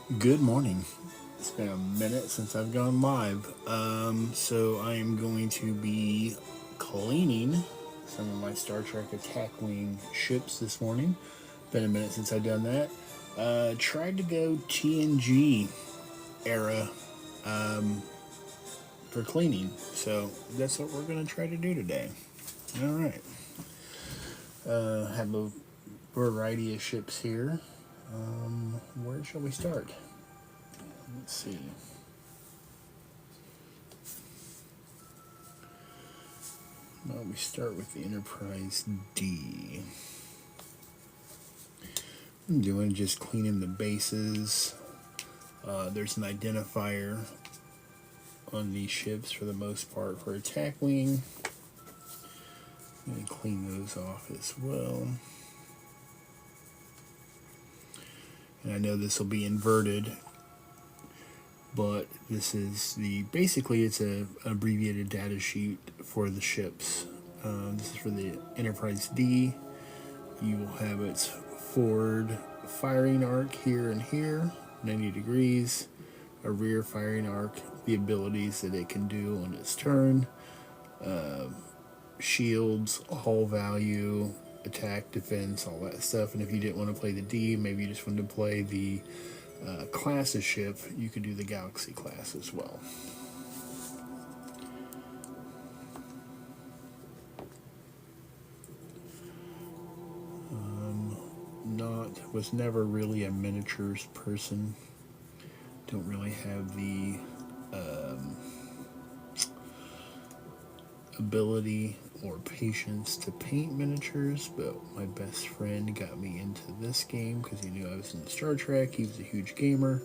Good morning. It's been a minute since I've gone live. So I am going to be cleaning some of my Star Trek Attack Wing ships this morning. Been a minute since I've done that. Tried to go TNG era for cleaning. So that's what we're going to try to do today. All right. Have a variety of ships here. Where shall we start? Let's see. Well, we start with the Enterprise D. I'm doing just cleaning the bases. There's an identifier on these ships for the most part for attack wing. I'm going to clean those off as well. And I know this will be inverted, but this is basically it's a abbreviated data sheet for the ships. This is for the Enterprise D. You will have its forward firing arc here and here, 90 degrees, a rear firing arc, the abilities that it can do on its turn, shields, hull value, attack, defense, all that stuff. And if you didn't want to play the D, maybe you just wanted to play the class of ship, you could do the Galaxy class as well. Was never really a miniatures person. Don't really have the ability or patience to paint miniatures, but my best friend got me into this game because he knew I was in Star Trek. He was a huge gamer,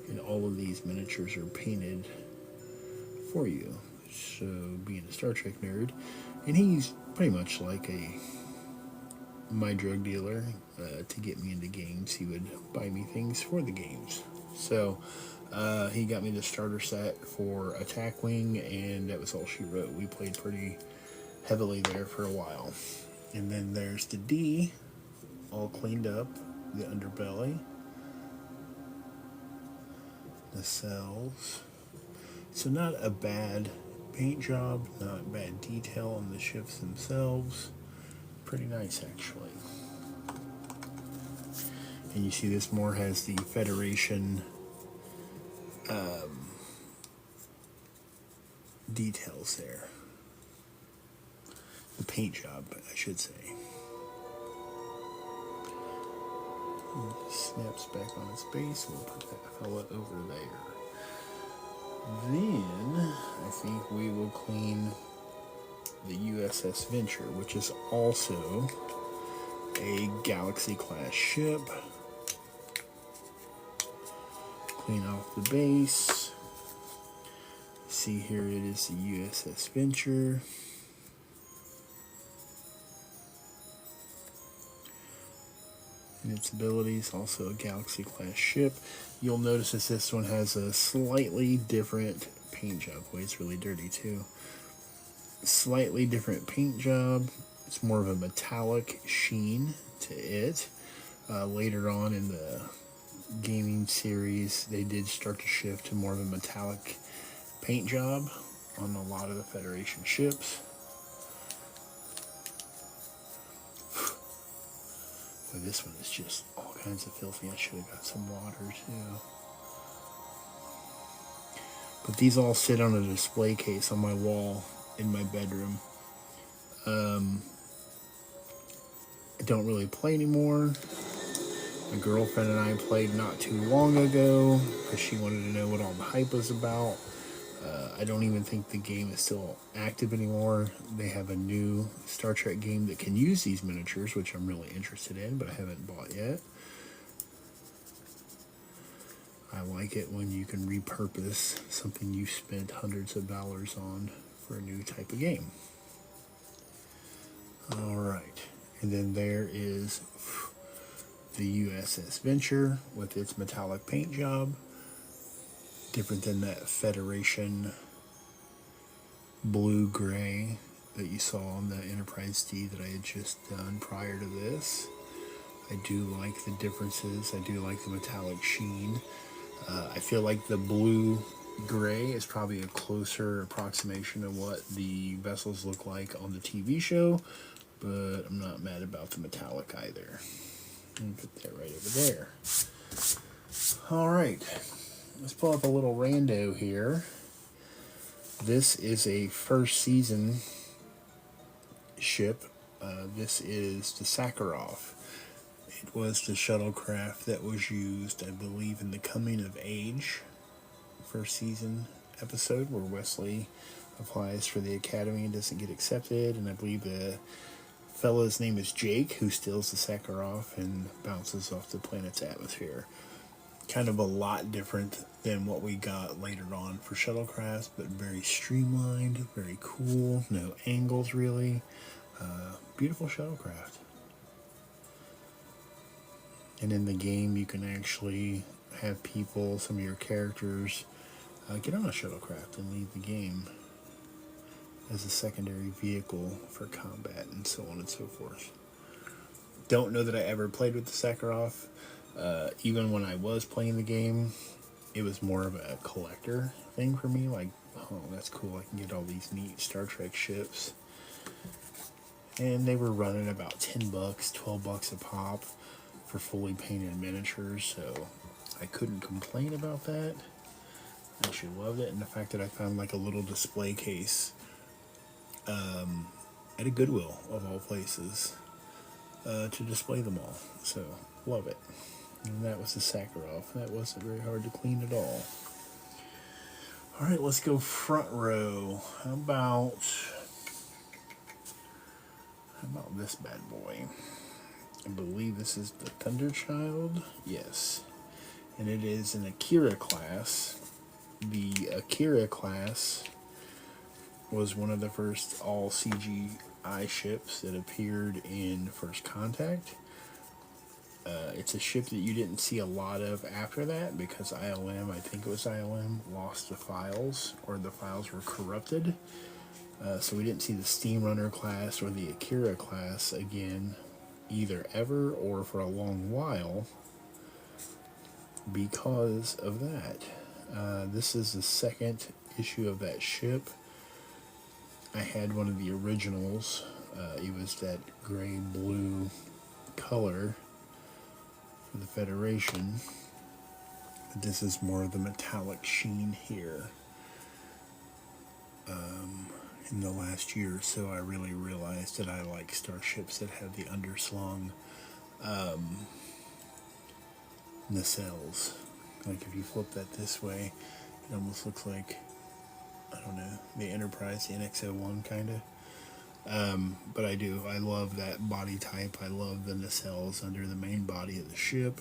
and all of these miniatures are painted for you. So, being a Star Trek nerd, and he's pretty much like my drug dealer. To get me into games, he would buy me things for the games. So he got me the starter set for Attack Wing, and that was all she wrote. We played pretty heavily there for a while. And then there's the D, all cleaned up, the underbelly, the cells. So not a bad paint job, not bad detail on the ships themselves. Pretty nice, actually. And you see this more has the Federation details there. The paint job, I should say. Snaps back on its base. We'll put that fella over there. Then I think we will clean the USS Venture, which is also a Galaxy class ship. Clean off the base. See here it is the USS Venture. And its abilities, also a Galaxy class ship. You'll notice that this one has a slightly different paint job. Boy, it's really dirty too. Slightly different paint job. It's more of a metallic sheen to it. Later on in the gaming series, they did start to shift to more of a metallic paint job on a lot of the Federation ships. But this one is just all kinds of filthy. I should have got some water too. But these all sit on a display case on my wall in my bedroom. I don't really play anymore. My girlfriend and I played not too long ago because she wanted to know what all the hype was about. I don't even think the game is still active anymore. They have a new Star Trek game that can use these miniatures, which I'm really interested in, but I haven't bought yet. I like it when you can repurpose something you spent hundreds of dollars on for a new type of game. Alright, and then there is the USS Venture with its metallic paint job. Different than that Federation blue-gray that you saw on the Enterprise D that I had just done prior to this. I do like the differences. I do like the metallic sheen. I feel like the blue gray is probably a closer approximation of what the vessels look like on the TV show, but I'm not mad about the metallic either. Put that right over there. All right, let's pull up a little rando here. This is a first season ship. This is the Sakharov. It was the shuttlecraft that was used, I believe, in the Coming of Age first season episode where Wesley applies for the academy and doesn't get accepted, and I believe the fellow's name is Jake, who steals the Sakharov and bounces off the planet's atmosphere. Kind of a lot different than what we got later on for shuttlecrafts, but very streamlined, very cool, no angles really. Beautiful shuttlecraft. And in the game, you can actually have people, some of your characters, get on a shuttlecraft and leave the game as a secondary vehicle for combat and so on and so forth. Don't know that I ever played with the Sakharov. Even when I was playing the game, it was more of a collector thing for me. Like, oh, that's cool. I can get all these neat Star Trek ships. And they were running about $10, $12 a pop for fully painted miniatures. So I couldn't complain about that. I actually loved it. And the fact that I found like a little display case at a Goodwill, of all places, to display them all. So, love it. And that was the Sakharov. That wasn't very hard to clean at all. Alright, let's go front row. How about this bad boy? I believe this is the Thunderchild. Yes. And it is an Akira class. The Akira class was one of the first all CGI ships that appeared in First Contact. It's a ship that you didn't see a lot of after that because ILM, I think it was ILM, lost the files, or the files were corrupted. So we didn't see the Steamrunner class or the Akira class again, either ever or for a long while, because of that. This is the second issue of that ship. I had one of the originals. It was that gray-blue color for the Federation. But this is more of the metallic sheen here. In the last year or so, I really realized that I like starships that have the underslung nacelles. Like if you flip that this way, it almost looks like, I don't know, the Enterprise, the NX-01 kind of. But I do. I love that body type. I love the nacelles under the main body of the ship.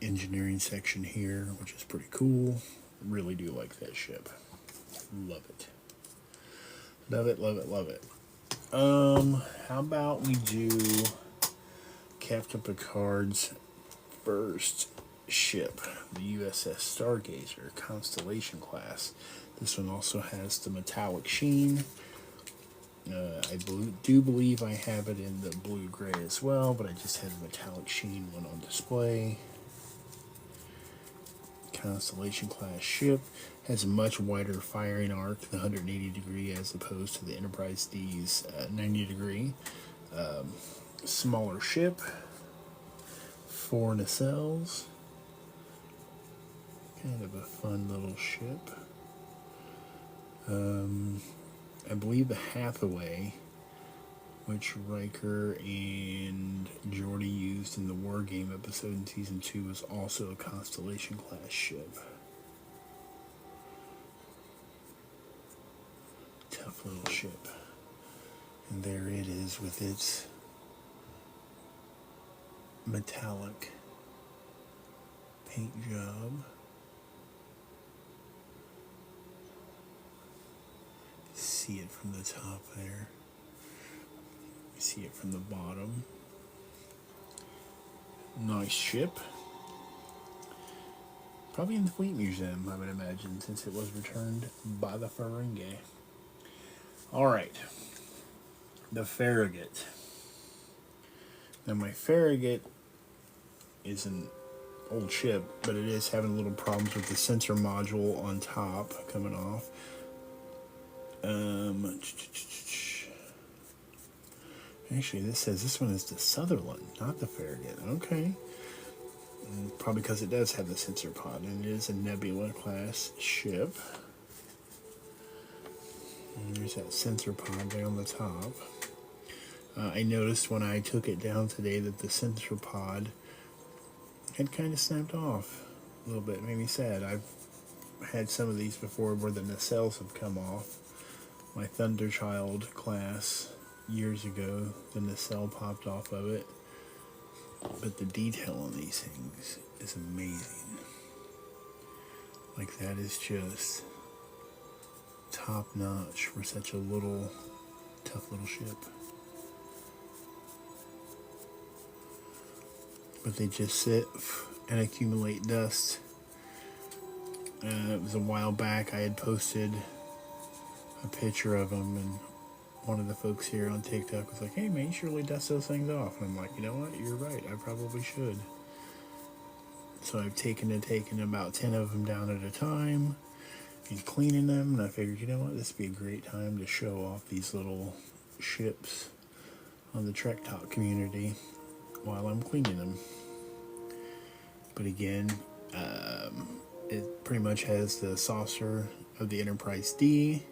Engineering section here, which is pretty cool. Really do like that ship. Love it. Love it, love it, love it. How about we do Captain Picard's first ship, the USS Stargazer, Constellation class. This one also has the metallic sheen. I do believe I have it in the blue-gray as well, but I just had a metallic sheen one on display. Constellation class ship has a much wider firing arc, the 180 degree, as opposed to the Enterprise D's 90 degree. Smaller ship, 4 nacelles. Kind of a fun little ship. I believe the Hathaway, which Riker and Geordi used in the War Game episode in Season 2, was also a Constellation class ship. Tough little ship. And there it is with its metallic paint job. See it from the top there. You see it from the bottom. Nice ship. Probably in the Fleet Museum, I would imagine, since it was returned by the Ferengi. Alright. The Farragut. Now my Farragut isn't old ship, but it is having little problems with the sensor module on top coming off. Actually, this says this one is the Sutherland, not the Farragut. Okay. Probably because it does have the sensor pod, and it is a Nebula class ship. And there's that sensor pod there on the top. I noticed when I took it down today that the sensor pod had kind of snapped off a little bit. It made me sad. I've had some of these before where the nacelles have come off. My Thunderchild class years ago, the nacelle popped off of it. But the detail on these things is amazing. Like, that is just top notch for such a little, tough little ship. But they just sit and accumulate dust. It was a while back I had posted a picture of them, and one of the folks here on TikTok was like, "Hey man, you should really dust those things off." And I'm like, you know what, you're right, I probably should. So I've taken about 10 of them down at a time and cleaning them, and I figured, you know what, this would be a great time to show off these little ships on the Trek Talk community while I'm cleaning them. But again, it pretty much has the saucer of the Enterprise D,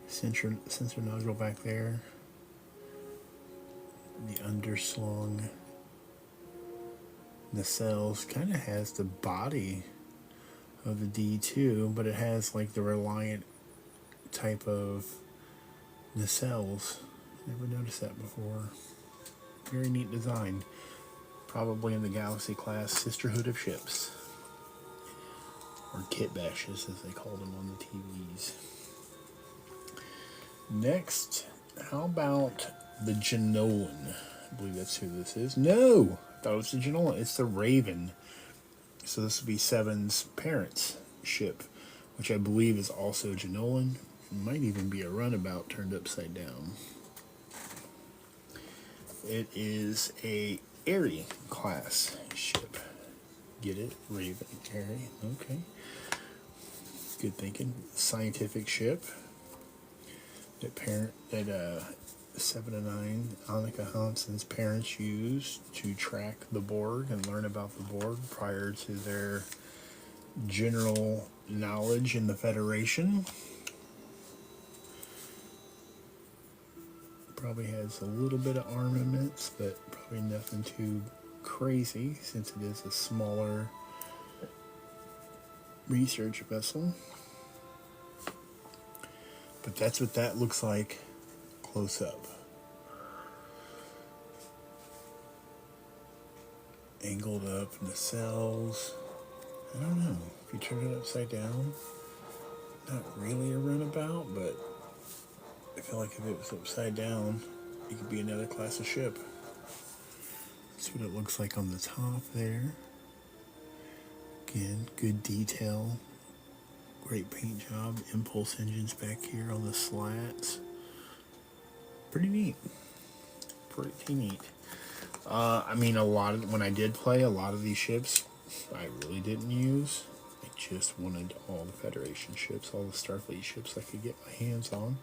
sensor nodule back there, the underslung nacelles, kind of has the body of the D2, but it has like the Reliant type of nacelles. Never noticed that before. Very neat design. Probably in the Galaxy class Sisterhood of Ships, or kit bashes as they called them on the TVs. Next, how about the Genolan? I believe that's who this is. No, I thought it was the Genolan. It's the Raven. So this would be Seven's parents' ship, which I believe is also Genolan. It might even be a runabout turned upside down. It is a Airy class ship. Get it? Raven, Airy. Okay. Good thinking. Scientific ship. That 7 and 9 Annika Hansen's parents used to track the Borg and learn about the Borg prior to their general knowledge in the Federation. Probably has a little bit of armaments, but probably nothing too crazy since it is a smaller research vessel. But that's what that looks like close up. Angled up nacelles. I don't know. If you turn it upside down, not really a runabout, but I feel like if it was upside down, it could be another class of ship. That's what it looks like on the top there. Again, good detail. Great paint job. Impulse engines back here on the slats. Pretty neat. Pretty neat. I mean, when I did play, a lot of these ships I really didn't use. I just wanted all the Federation ships, all the Starfleet ships I could get my hands on.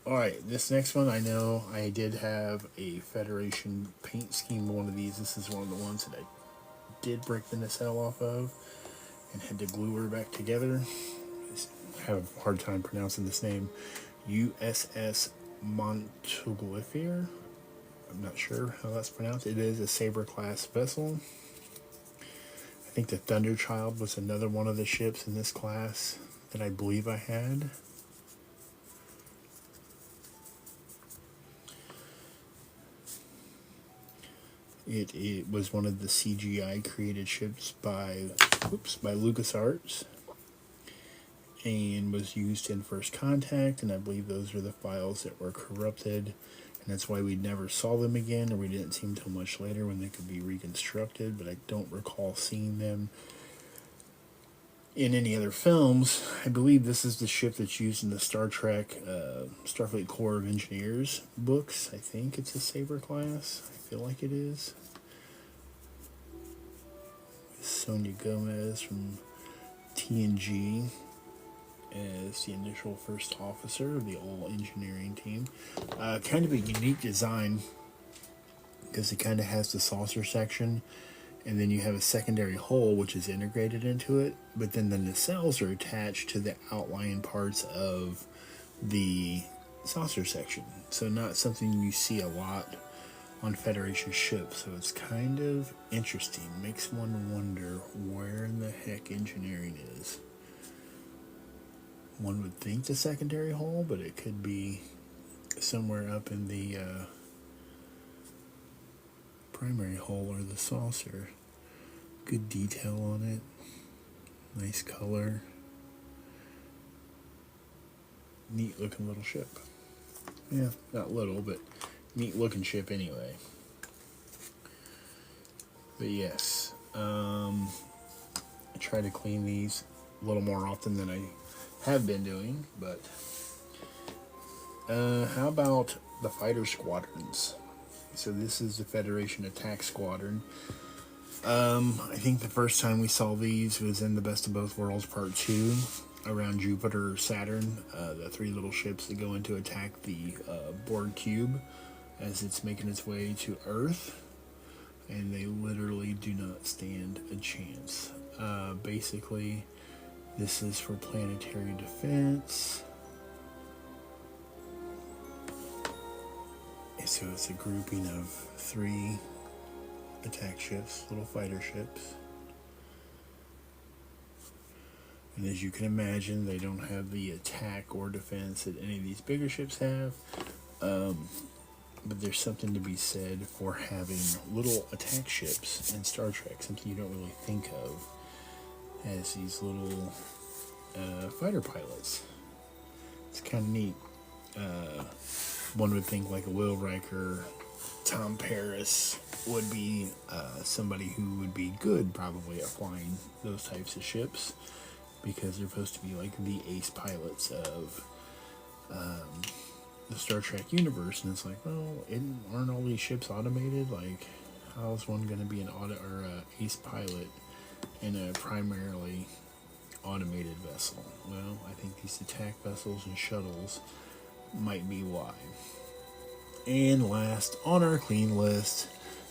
Alright, this next one, I know I did have a Federation paint scheme, one of these. This is one of the ones that I did break the nacelle off of and had to glue her back together. I have a hard time pronouncing this name. USS Montgolfier. I'm not sure how that's pronounced. It is a Saber class vessel. I think the Thunderchild was another one of the ships in this class that I believe I had. It was one of the CGI created ships by LucasArts, and was used in First Contact, and I believe those are the files that were corrupted, and that's why we never saw them again, or we didn't see them until much later when they could be reconstructed, but I don't recall seeing them in any other films. I believe this is the ship that's used in the Star Trek Starfleet Corps of Engineers books. I think it's a Saber class. I feel like it is. Sonia Gomez from TNG as the initial first officer of the all engineering team. Kind of a unique design because it kind of has the saucer section, and then you have a secondary hull which is integrated into it, but then the nacelles are attached to the outlying parts of the saucer section. So not something you see a lot on Federation ships, so it's kind of interesting. Makes one wonder where in the heck engineering is. One would think the secondary hull, but it could be somewhere up in the primary hull or the saucer. Good detail on it. Nice color. Neat looking little ship. Yeah, not little, but neat looking ship anyway. But yes, I try to clean these a little more often than I have been doing, but how about the fighter squadrons? So this is the Federation Attack Squadron. I think the first time we saw these was in the Best of Both Worlds Part 2 around Jupiter or Saturn, the three little ships that go in to attack the Borg cube as it's making its way to Earth, and they literally do not stand a chance. Basically, this is for planetary defense. So it's a grouping of 3 attack ships, little fighter ships. And as you can imagine, they don't have the attack or defense that any of these bigger ships have. But there's something to be said for having little attack ships in Star Trek, something you don't really think of as these little fighter pilots. It's kind of neat. One would think like a Will Riker, Tom Paris would be somebody who would be good probably at flying those types of ships, because they're supposed to be like the ace pilots of the Star Trek universe. And it's like, well, aren't all these ships automated? Like, how's one going to be an ace pilot in a primarily automated vessel? Well, I think these attack vessels and shuttles might be why. And last on our clean list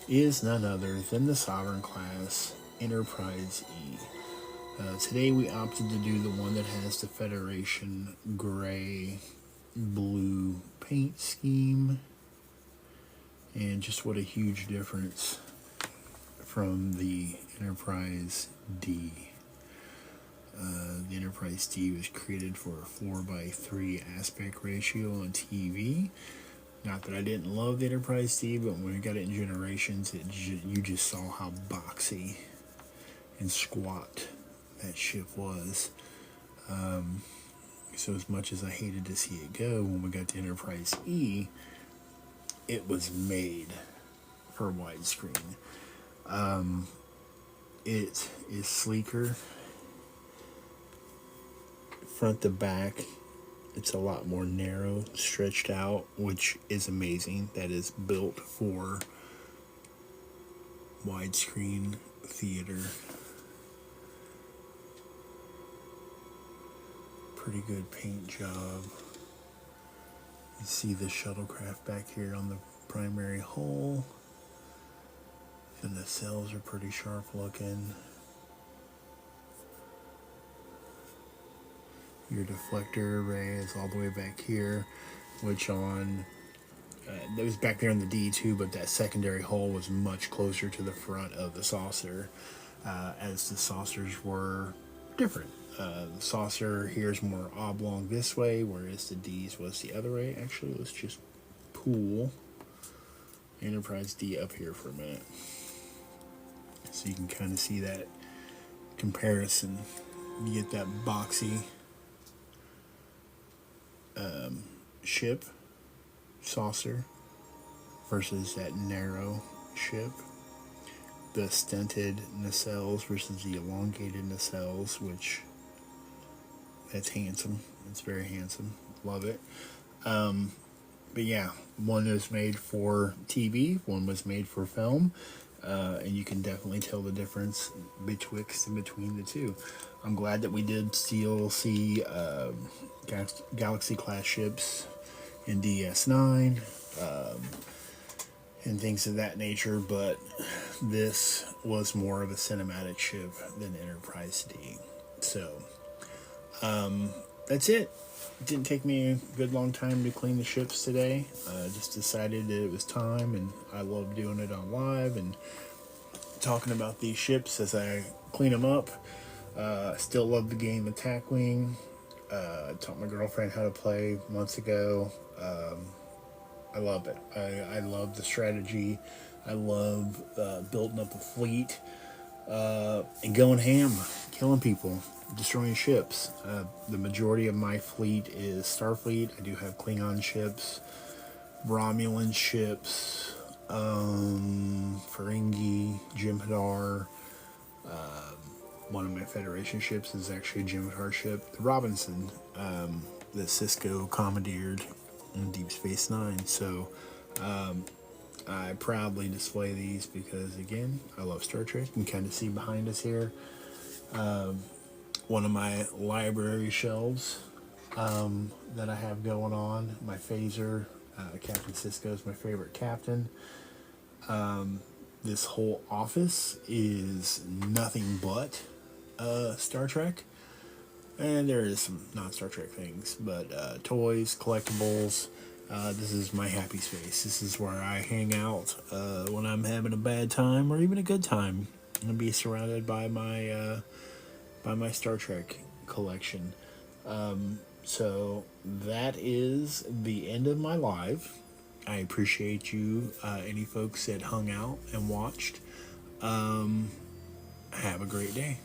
is none other than the Sovereign class Enterprise E. Today we opted to do the one that has the Federation gray blue paint scheme, and just what a huge difference from the Enterprise D. The Enterprise D was created for a 4:3 aspect ratio on TV. Not that I didn't love the Enterprise D, but when we got it in Generations, you just saw how boxy and squat that ship was. So as much as I hated to see it go, when we got to Enterprise E, it was made for widescreen. It is sleeker. Front to back, it's a lot more narrow, stretched out, which is amazing. That is built for widescreen theater. Pretty good paint job. You see the shuttlecraft back here on the primary hull. The nacelles are pretty sharp looking. Your deflector array is all the way back here, which on that was back there in the D too, but that secondary hull was much closer to the front of the saucer, as the saucers were different. The saucer here is more oblong this way, whereas the D's was the other way. Actually, let's just pull Enterprise D up here for a minute, so you can kind of see that comparison. You get that boxy ship, saucer, versus that narrow ship. The stunted nacelles versus the elongated nacelles, which that's handsome. It's very handsome. Love it. But yeah, one was made for TV, one was made for film. and you can definitely tell the difference betwixt and between the two. I'm glad that we did still see Galaxy class ships in DS9 and things of that nature, but this was more of a cinematic ship than Enterprise D. So that's it. It didn't take me a good long time to clean the ships today. Just decided that it was time, and I love doing it on live and talking about these ships as I clean them up. Still love the game Attack Wing. Taught my girlfriend how to play months ago. I love it. I love the strategy. I love building up a fleet and going ham, killing people, destroying ships. The majority of my fleet is Starfleet. I do have Klingon ships, Romulan ships, Ferengi, Jem'Hadar. One of my Federation ships is actually a Jem'Hadar ship, the Robinson, that Cisco commandeered in Deep Space Nine. So I proudly display these because, again, I love Star Trek. You can kind of see behind us here one of my library shelves that I have going on. My phaser, Captain Cisco is my favorite captain. This whole office is nothing but Star Trek. And there is some non-Star Trek things, but toys, collectibles. This is my happy space. This is where I hang out when I'm having a bad time or even a good time. I'm gonna be surrounded by my Star Trek collection. So that is the end of my live. I appreciate you, any folks that hung out and watched. Have a great day.